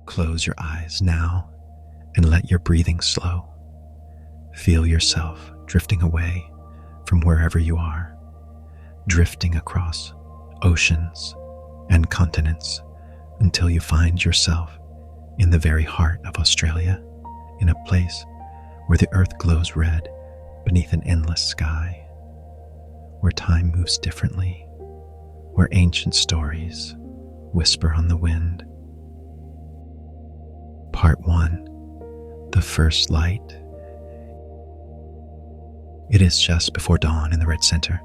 Close your eyes now and let your breathing slow. Feel yourself drifting away from wherever you are, drifting across oceans and continents until you find yourself in the very heart of Australia, in a place where the earth glows red beneath an endless sky, where time moves differently, where ancient stories whisper on the wind. Part 1. The First Light. It is just before dawn in the red center.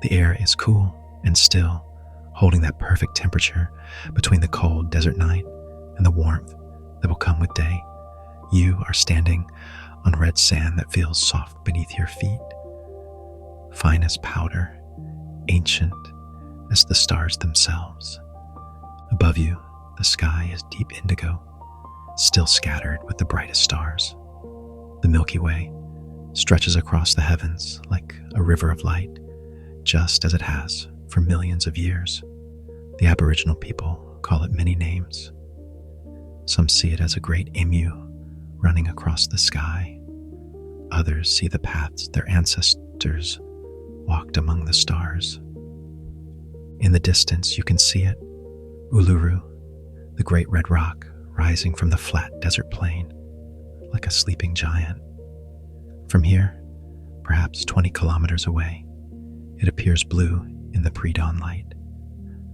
The air is cool and still, holding that perfect temperature between the cold desert night and the warmth that will come with day. You are standing on red sand that feels soft beneath your feet, fine as powder, ancient as the stars themselves. Above you, the sky is deep indigo, still scattered with the brightest stars. The Milky Way stretches across the heavens like a river of light, just as it has for millions of years. The Aboriginal people call it many names. Some see it as a great emu running across the sky. Others see the paths their ancestors walked among the stars. In the distance, you can see it, Uluru, the great red rock rising from the flat desert plain, like a sleeping giant. From here, perhaps 20 kilometers away, it appears blue in the pre-dawn light,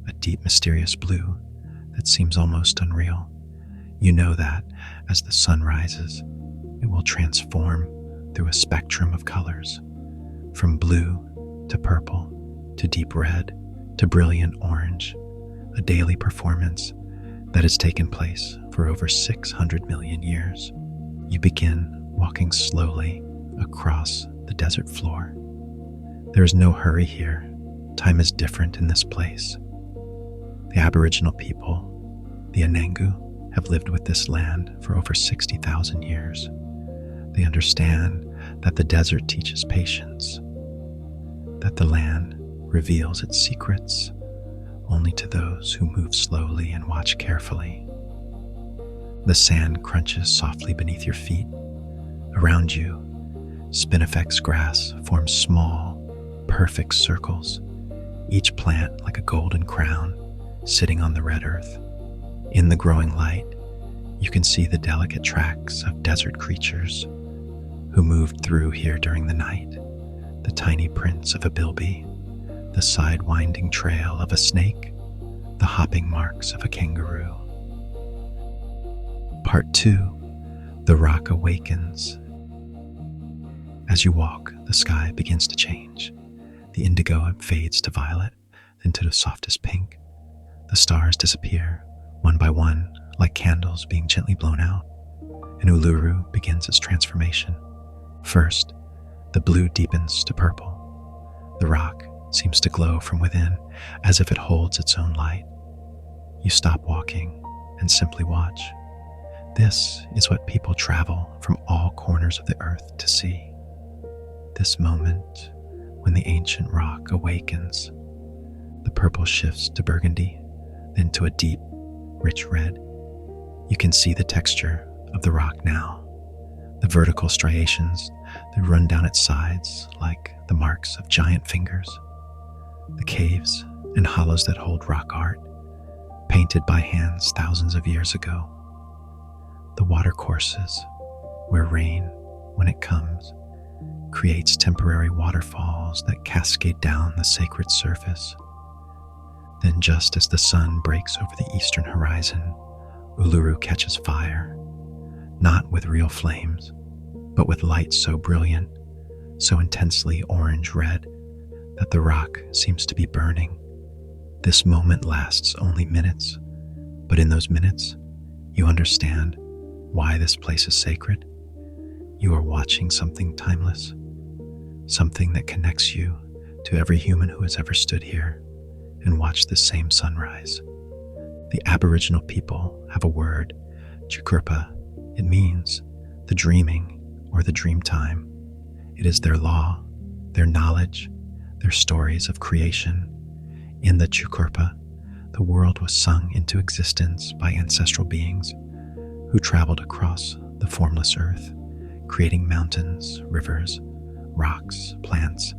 a deep, mysterious blue that seems almost unreal. You know that as the sun rises, it will transform through a spectrum of colors, from blue to purple to deep red to brilliant orange, a daily performance that has taken place for over 600 million years. You begin walking slowly across the desert floor. There is no hurry here. Time is different in this place. The Aboriginal people, the Anangu, have lived with this land for over 60,000 years. They understand that the desert teaches patience, that the land reveals its secrets only to those who move slowly and watch carefully. The sand crunches softly beneath your feet. Around you, spinifex grass forms small, perfect circles, each plant like a golden crown sitting on the red earth. In the growing light, you can see the delicate tracks of desert creatures who moved through here during the night, the tiny prints of a bilby, the side-winding trail of a snake, the hopping marks of a kangaroo. Part 2. The Rock Awakens. As you walk, the sky begins to change. The indigo fades to violet, then to the softest pink. The stars disappear, one by one, like candles being gently blown out, and Uluru begins its transformation. First, the blue deepens to purple. The rock seems to glow from within, as if it holds its own light. You stop walking and simply watch. This is what people travel from all corners of the earth to see. This moment when the ancient rock awakens. The purple shifts to burgundy, then to a deep, rich red. You can see the texture of the rock now, the vertical striations that run down its sides like the marks of giant fingers, the caves and hollows that hold rock art, painted by hands thousands of years ago, the watercourses where rain, when it comes, creates temporary waterfalls that cascade down the sacred surface. Then, just as the sun breaks over the eastern horizon, Uluru catches fire, not with real flames, but with light so brilliant, so intensely orange-red, that the rock seems to be burning. This moment lasts only minutes, but in those minutes, you understand why this place is sacred. You are watching something timeless, something that connects you to every human who has ever stood here and watched this same sunrise. The Aboriginal people have a word, Chukurpa. It means the dreaming or the dream time. It is their law, their knowledge, their stories of creation. In the Chukurpa, the world was sung into existence by ancestral beings who traveled across the formless earth, creating mountains, rivers, rocks, plants,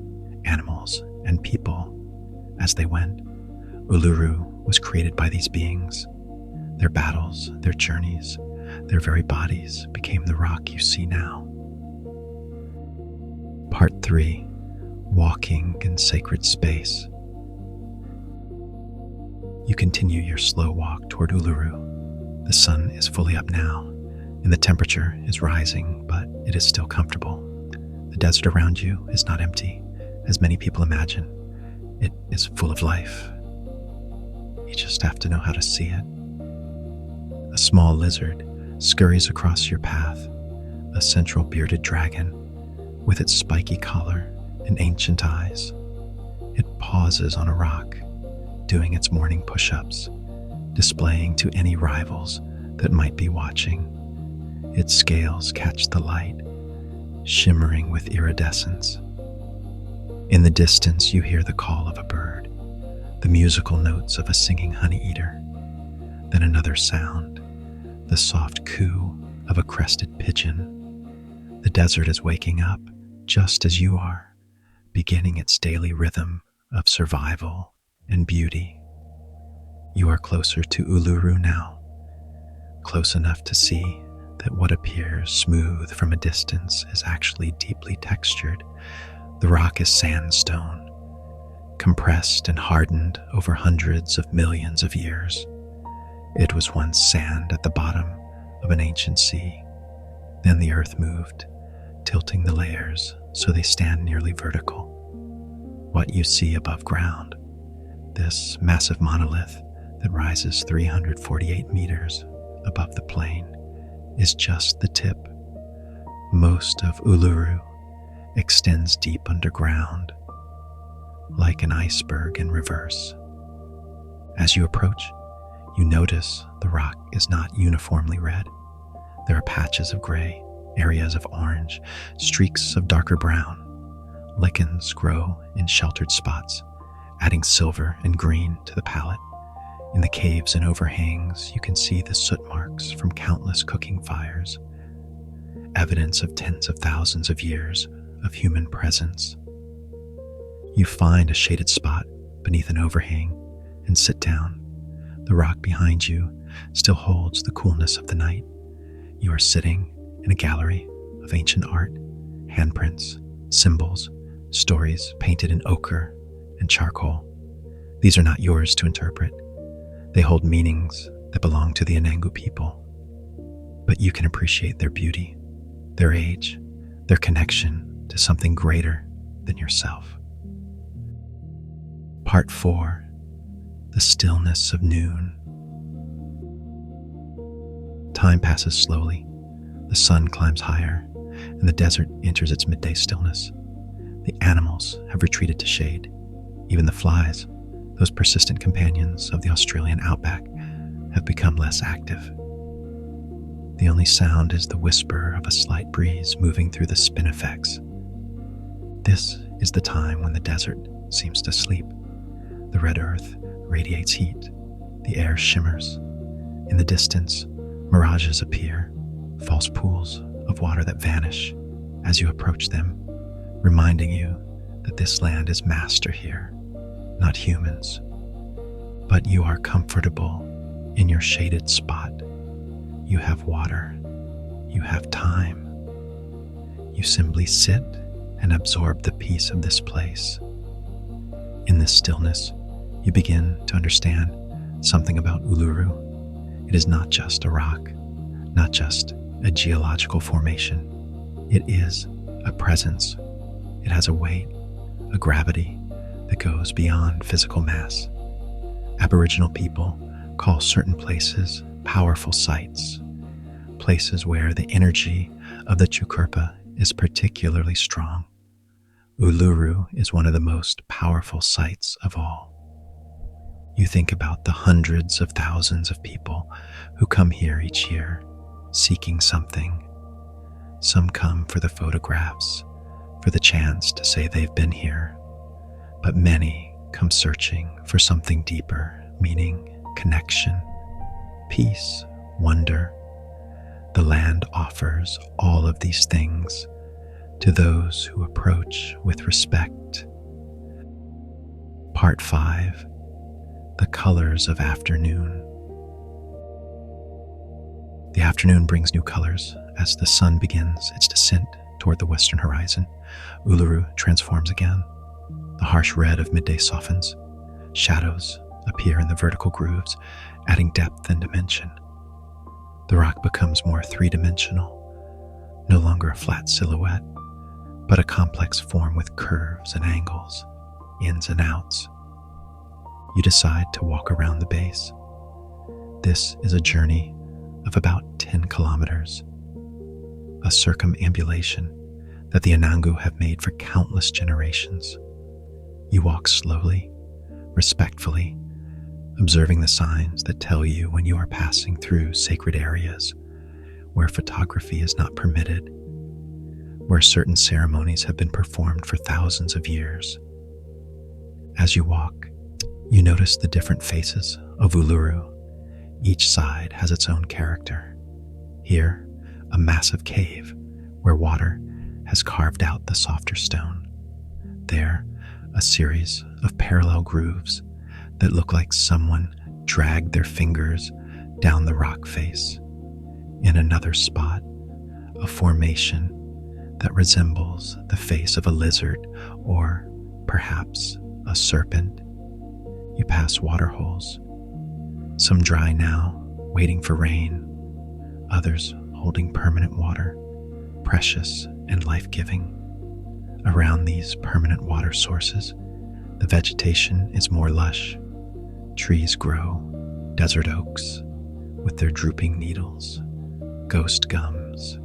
animals, and people as they went. Uluru was created by these beings. Their battles, their journeys, their very bodies became the rock you see now. Part 3. Walking in Sacred Space. You continue your slow walk toward Uluru. The sun is fully up now, and the temperature is rising, but it is still comfortable. The desert around you is not empty, as many people imagine. It is full of life. You just have to know how to see it. A small lizard scurries across your path, a central bearded dragon with its spiky collar and ancient eyes. It pauses on a rock, doing its morning push-ups, displaying to any rivals that might be watching. Its scales catch the light, shimmering with iridescence. In the distance, you hear the call of a bird, the musical notes of a singing honey-eater. Then another sound, the soft coo of a crested pigeon. The desert is waking up just as you are, beginning its daily rhythm of survival and beauty. You are closer to Uluru now, close enough to see that what appears smooth from a distance is actually deeply textured. The rock is sandstone, compressed and hardened over hundreds of millions of years. It was once sand at the bottom of an ancient sea. Then the earth moved, tilting the layers so they stand nearly vertical. What you see above ground, this massive monolith that rises 348 meters above the plain, is just the tip. Most of Uluru extends deep underground, like an iceberg in reverse. As you approach, you notice the rock is not uniformly red. There are patches of gray, areas of orange, streaks of darker brown. Lichens grow in sheltered spots, adding silver and green to the palette. In the caves and overhangs, you can see the soot marks from countless cooking fires, evidence of tens of thousands of years of human presence. You find a shaded spot beneath an overhang and sit down. The rock behind you still holds the coolness of the night. You are sitting in a gallery of ancient art, handprints, symbols, stories painted in ochre and charcoal. These are not yours to interpret. They hold meanings that belong to the Anangu people. But you can appreciate their beauty, their age, their connection to something greater than yourself. Part 4. The Stillness of Noon. Time passes slowly. The sun climbs higher, and the desert enters its midday stillness. The animals have retreated to shade. Even the flies, those persistent companions of the Australian outback, have become less active. The only sound is the whisper of a slight breeze moving through the spinifex. This is the time when the desert seems to sleep. The red earth radiates heat. The air shimmers. In the distance, mirages appear, false pools of water that vanish as you approach them, reminding you that this land is master here, not humans. But you are comfortable in your shaded spot. You have water. You have time. You simply sit and absorb the peace of this place. In this stillness, you begin to understand something about Uluru. It is not just a rock, not just a geological formation. It is a presence. It has a weight, a gravity that goes beyond physical mass. Aboriginal people call certain places powerful sites, places where the energy of the Chukurpa is particularly strong. Uluru is one of the most powerful sites of all. You think about the hundreds of thousands of people who come here each year, seeking something. Some come for the photographs, for the chance to say they've been here, but many come searching for something deeper, meaning connection, peace, wonder, The land offers all of these things to those who approach with respect. Part 5. The colors of afternoon. The afternoon brings new colors as the sun begins its descent toward the western horizon. Uluru transforms again. The harsh red of midday softens. Shadows appear in the vertical grooves, adding depth and dimension. The rock becomes more three-dimensional, no longer a flat silhouette, but a complex form with curves and angles, ins and outs. You decide to walk around the base. This is a journey of about 10 kilometers, a circumambulation that the Anangu have made for countless generations. You walk slowly, respectfully, observing the signs that tell you when you are passing through sacred areas where photography is not permitted, where certain ceremonies have been performed for thousands of years. As you walk, you notice the different faces of Uluru. Each side has its own character. Here, a massive cave where water has carved out the softer stone. There, a series of parallel grooves that look like someone dragged their fingers down the rock face. In another spot, a formation that resembles the face of a lizard or perhaps a serpent. You pass waterholes, some dry now, waiting for rain, others holding permanent water, precious and life-giving. Around these permanent water sources, the vegetation is more lush. Trees grow, desert oaks with their drooping needles, ghost gums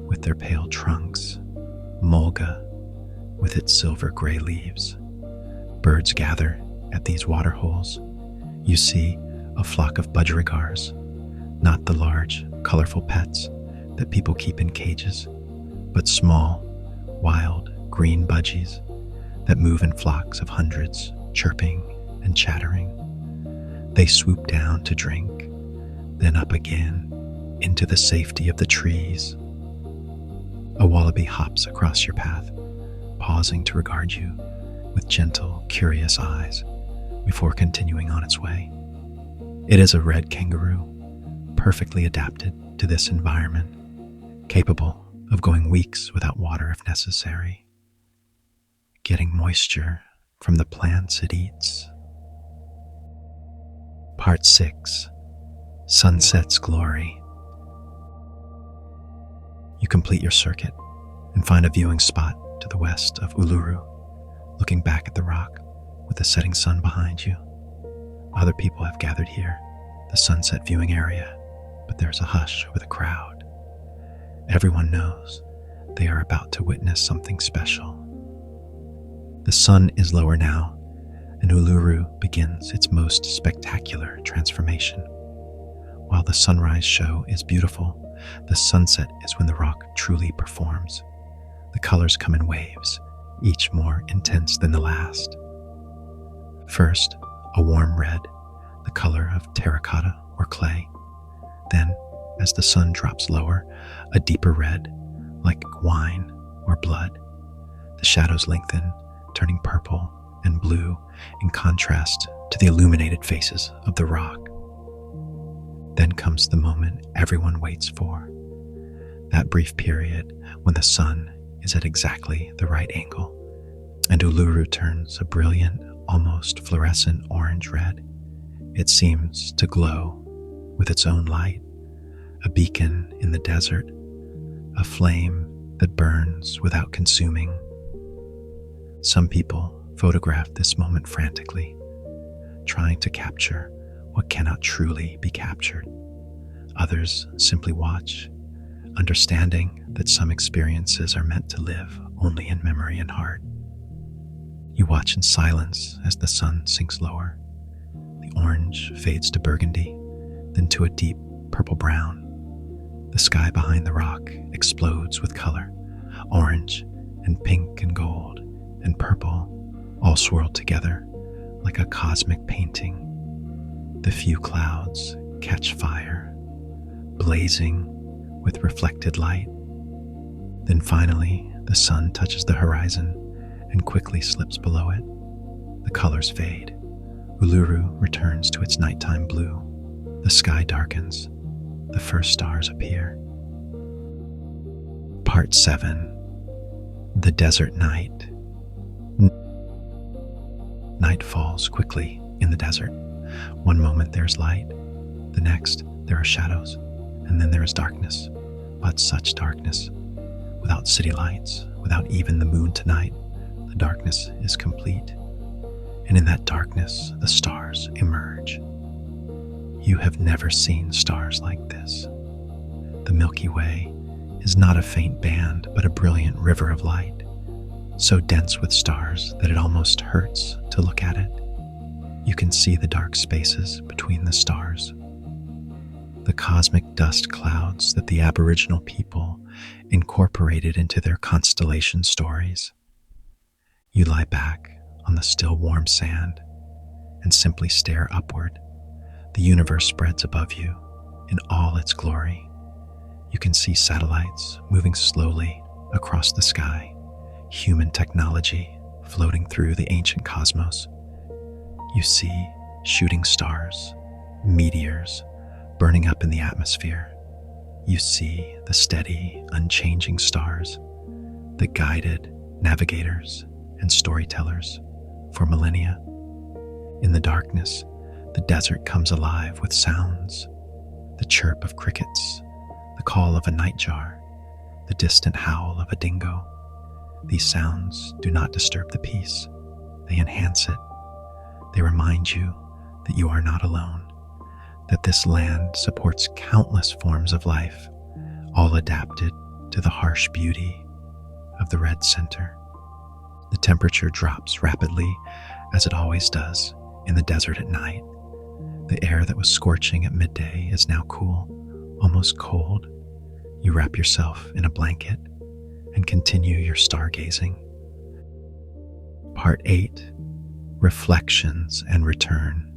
with their pale trunks, mulga with its silver-gray leaves. Birds gather at these waterholes. You see a flock of budgerigars, not the large, colorful pets that people keep in cages, but small, wild, green budgies that move in flocks of hundreds, chirping and chattering. They swoop down to drink, then up again into the safety of the trees. A wallaby hops across your path, pausing to regard you with gentle, curious eyes before continuing on its way. It is a red kangaroo, perfectly adapted to this environment, capable of going weeks without water if necessary, getting moisture from the plants it eats. Part 6. Sunset's Glory. You complete your circuit and find a viewing spot to the west of Uluru, looking back at the rock with the setting sun behind you. Other people have gathered here, the sunset viewing area, but there's a hush over the crowd. Everyone knows they are about to witness something special. The sun is lower now, and Uluru begins its most spectacular transformation. While the sunrise show is beautiful, the sunset is when the rock truly performs. The colors come in waves, each more intense than the last. First, a warm red, the color of terracotta or clay. Then, as the sun drops lower, a deeper red, like wine or blood. The shadows lengthen, turning purple and blue in contrast to the illuminated faces of the rock. Then comes the moment everyone waits for, that brief period when the sun is at exactly the right angle, and Uluru turns a brilliant, almost fluorescent orange-red. It seems to glow with its own light, a beacon in the desert, a flame that burns without consuming. Some people photograph this moment frantically, trying to capture what cannot truly be captured. Others simply watch, understanding that some experiences are meant to live only in memory and heart. You watch in silence as the sun sinks lower. The orange fades to burgundy, then to a deep purple-brown. The sky behind the rock explodes with color, orange and pink and gold and purple, all swirled together like a cosmic painting. The few clouds catch fire, blazing with reflected light. Then finally, the sun touches the horizon and quickly slips below it. The colors fade. Uluru returns to its nighttime blue. The sky darkens. The first stars appear. Part 7. The Desert Night. Night falls quickly in the desert. One moment there's light, the next there are shadows, and then there is darkness. But such darkness, without city lights, without even the moon tonight, the darkness is complete. And in that darkness, the stars emerge. You have never seen stars like this. The Milky Way is not a faint band, but a brilliant river of light, so dense with stars that it almost hurts to look at it. You can see the dark spaces between the stars, the cosmic dust clouds that the Aboriginal people incorporated into their constellation stories. You lie back on the still warm sand and simply stare upward. The universe spreads above you in all its glory. You can see satellites moving slowly across the sky, human technology floating through the ancient cosmos. You see shooting stars, meteors burning up in the atmosphere. You see the steady, unchanging stars, the guided navigators and storytellers for millennia. In the darkness, the desert comes alive with sounds: the chirp of crickets, the call of a nightjar, the distant howl of a dingo. These sounds do not disturb the peace. They enhance it. They remind you that you are not alone, that this land supports countless forms of life, all adapted to the harsh beauty of the red center. The temperature drops rapidly, as it always does in the desert at night. The air that was scorching at midday is now cool, almost cold. You wrap yourself in a blanket and continue your stargazing. Part 8. Reflections and Return.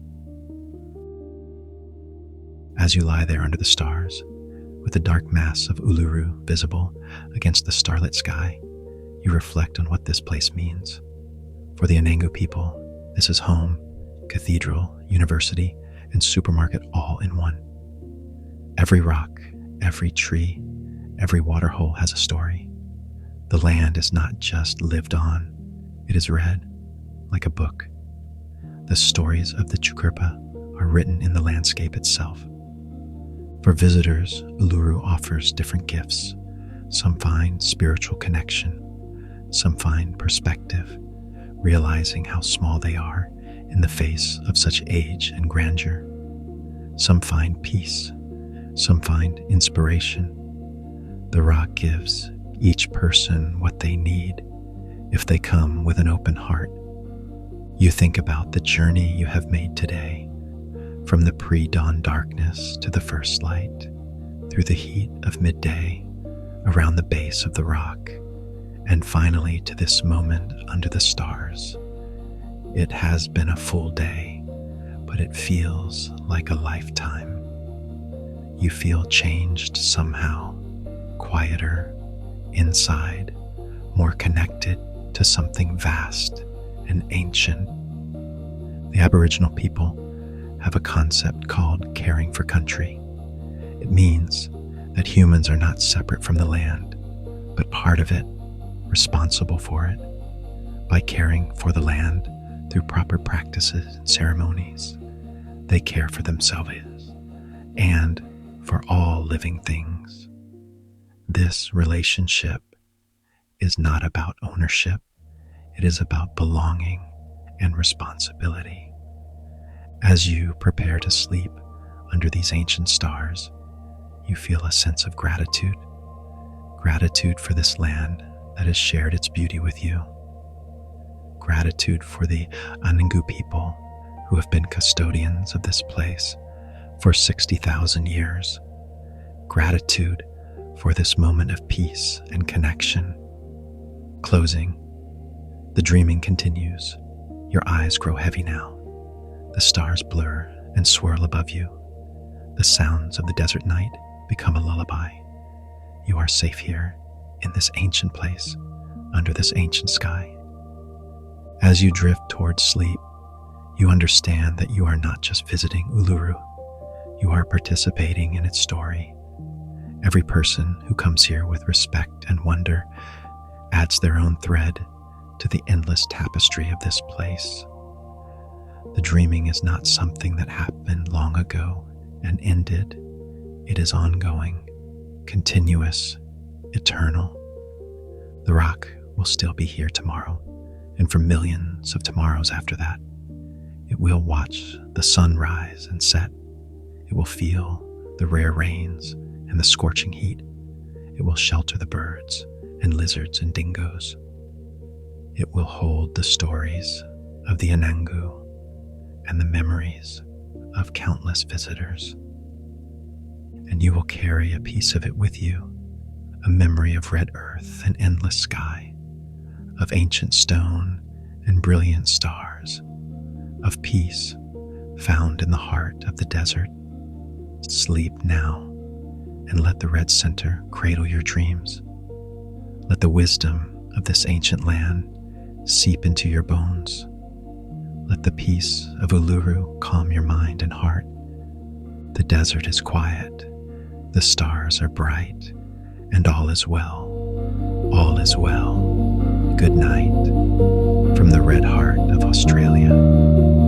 As you lie there under the stars, with the dark mass of Uluru visible against the starlit sky, you reflect on what this place means. For the Anangu people, this is home, cathedral, university, and supermarket all in one. Every rock, every tree, every waterhole has a story. The land is not just lived on, it is read like a book. The stories of the Chukurpa are written in the landscape itself. For visitors, Uluru offers different gifts. Some find spiritual connection, some find perspective, realizing how small they are in the face of such age and grandeur. Some find peace, some find inspiration. The rock gives each person what they need if they come with an open heart. You think about the journey you have made today, from the pre-dawn darkness to the first light, through the heat of midday, around the base of the rock, and finally to this moment under the stars. It has been a full day, but it feels like a lifetime. You feel changed somehow, quieter, inside, more connected to something vast and ancient. The Aboriginal people have a concept called caring for country. It means that humans are not separate from the land, but part of it, responsible for it. By caring for the land through proper practices and ceremonies, they care for themselves and for all living things. This relationship is not about ownership. It is about belonging and responsibility. As you prepare to sleep under these ancient stars, you feel a sense of gratitude. Gratitude for this land that has shared its beauty with you. Gratitude for the Anangu people who have been custodians of this place for 60,000 years. Gratitude for this moment of peace and connection. Closing. The dreaming continues. Your eyes grow heavy now. The stars blur and swirl above you. The sounds of the desert night become a lullaby. You are safe here, in this ancient place, under this ancient sky. As you drift towards sleep, you understand that you are not just visiting Uluru, you are participating in its story. Every person who comes here with respect and wonder adds their own thread to the endless tapestry of this place. The dreaming is not something that happened long ago and ended. It is ongoing, continuous, eternal. The rock will still be here tomorrow, and for millions of tomorrows after that. It will watch the sun rise and set. It will feel the rare rains and the scorching heat. It will shelter the birds and lizards and dingoes. It will hold the stories of the Anangu and the memories of countless visitors. And you will carry a piece of it with you, a memory of red earth and endless sky, of ancient stone and brilliant stars, of peace found in the heart of the desert. Sleep now and let the red center cradle your dreams. Let the wisdom of this ancient land seep into your bones. Let the peace of Uluru calm your mind and heart. The desert is quiet, the stars are bright, and all is well. All is well. Good night from the red heart of Australia.